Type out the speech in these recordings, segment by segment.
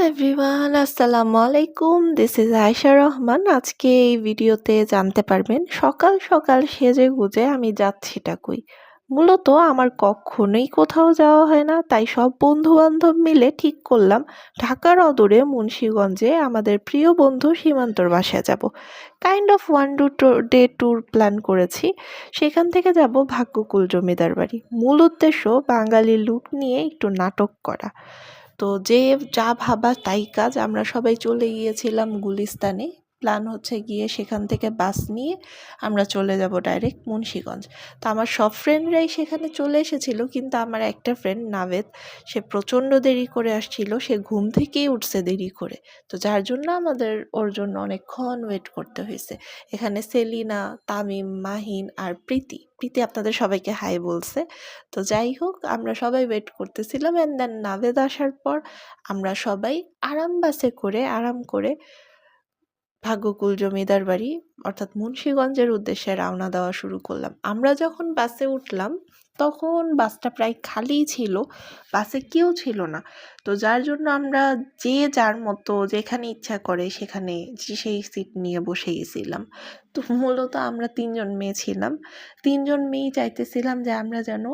Everyone আসসালামু আলাইকুম। This is Ayesha Rahman. আজকে এই ভিডিওতে জানতে পারবেন সকাল সকাল সেজে-গুজে আমি যাচ্ছিটা কই। মূলত আমার কখনোই কোথাও যাওয়া হয় না, তাই সব বন্ধু-বান্ধব মিলে ঠিক করলাম ঢাকার অদূরে মুন্সিগঞ্জে আমাদের প্রিয় বন্ধু সীমান্তর বাসায় যাব। Kind of one day tour plan করেছি। সেখান থেকে যাব ভাগ্যকুল জমিদার বাড়ি। মূল উদ্দেশ্য বাঙালি লুক নিয়ে একটু নাটক করা। তো যে যা ভাবা তাই কাজ। আমরা সবাই চলে গিয়েছিলাম গুলিস্তানে। প্ল্যান হচ্ছে গিয়ে সেখান থেকে বাস নিয়ে আমরা চলে যাব ডাইরেক্ট মুন্সিগঞ্জ। তো আমার সব ফ্রেন্ডরাই সেখানে চলে এসেছিল, কিন্তু আমার একটা ফ্রেন্ড নাভেদ, সে প্রচণ্ড দেরি করে আসছিল। সে ঘুম থেকেই উঠছে দেরি করে। তো যার জন্য আমাদের ওর জন্য অনেকক্ষণ ওয়েট করতে হয়েছে। এখানে সেলিনা, তামিম, মাহিন আর প্রীতি। প্রীতি আপনাদের সবাইকে হাই বলছে। তো যাই হোক, আমরা সবাই ওয়েট করতেছিলাম অ্যান্ড দেন নাভেদ আসার পর আমরা সবাই বাসে করে আরাম করে ভাগ্যকুল জমিদার বাড়ি অর্থাৎ মুন্সিগঞ্জের উদ্দেশ্যে রওনা দেওয়া শুরু করলাম। আমরা যখন বাসে উঠলাম তখন বাসটা প্রায় খালিই ছিল, বাসে কেউ ছিল না। তো যার জন্য আমরা যে যার মতো যেখানে ইচ্ছা করে সেখানে সেই সিট নিয়ে বসে গেছিলাম। তো মূলত আমরা ৩ জন মেয়ে ছিলাম। ৩ জন মেয়েই চাইতেছিলাম যে আমরা যেন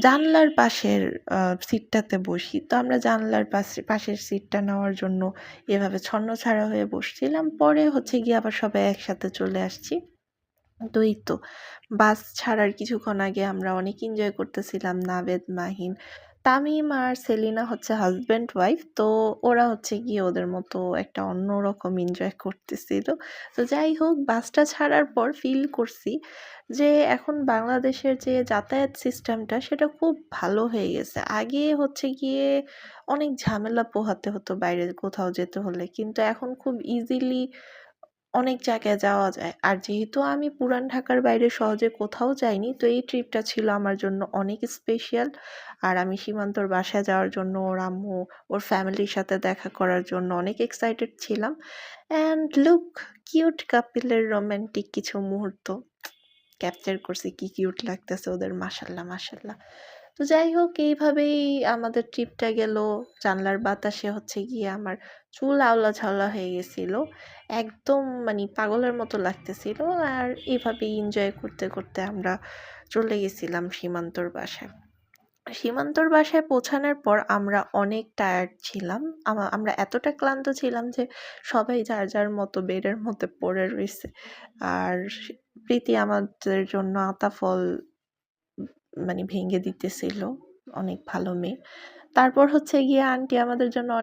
জানলার পাশের সিটটাতে বসি। তো আমরা জানলার পাশের সিটটা নেওয়ার জন্য এভাবে ছন্নছাড়া হয়ে বসছিলাম। পরে হচ্ছে গিয়ে আবার সবাই একসাথে চলে আসছি। তো এই তো বাস ছাড়ার কিছুক্ষণ আগে আমরা অনেক এনজয় করতেছিলাম। নাভেদ, মাহিন, তামিম আর সেলিনা হচ্ছে হাসব্যান্ড ওয়াইফ। তো ওরা হচ্ছে গিয়ে ওদের মতো একটা অন্যরকম এনজয় করতেছিল। তো যাই হোক, বাসটা ছাড়ার পর ফিল করছি যে এখন বাংলাদেশের যে যাতায়াত সিস্টেমটা সেটা খুব ভালো হয়ে গেছে। আগে হচ্ছে গিয়ে অনেক ঝামেলা পোহাতে হতো বাইরে কোথাও যেতে হলে, কিন্তু এখন খুব ইজিলি অনেক জায়গায় যাওয়া যায়। আর যেহেতু আমি পুরান ঢাকার বাইরে সহজে কোথাও যাইনি, তো এই ট্রিপটা ছিল আমার জন্য অনেক স্পেশাল। আর আমি সীমান্তর বাসায় যাওয়ার জন্য, ওর আম্মু, ওর ফ্যামিলির সাথে দেখা করার জন্য অনেক এক্সাইটেড ছিলাম। অ্যান্ড লুক, কিউট কাপলের রোমান্টিক কিছু মুহূর্ত ক্যাপচার করছি। কি কিউট লাগতেছে ওদের, মাশাল্লাহ মাশাল্লাহ। তো যাই হোক, এইভাবেই আমাদের ট্রিপটা গেল। জানলার বাতাসে হচ্ছে গিয়ে আমার চুল আউলা ঝাউলা হয়ে গেছিল, একদম মানে পাগলের মতো লাগতেছিল। আর এইভাবেই এনজয় করতে করতে আমরা চলে গেছিলাম সীমান্তর বাসায়। সীমান্তর বাসায় পৌঁছানোর পর আমরা অনেক টায়ার্ড ছিলাম। আমরা এতটা ক্লান্ত ছিলাম যে সবাই যার যার মতো বেডের মধ্যে পড়ে রইছে। আর প্রীতি আমাদের জন্য আতা ফল মানে ভেঙে দিতেছিল। অনেক ভালো মেয়ে। তারপর হচ্ছে গিয়ে আন্টি আমাদের জন্য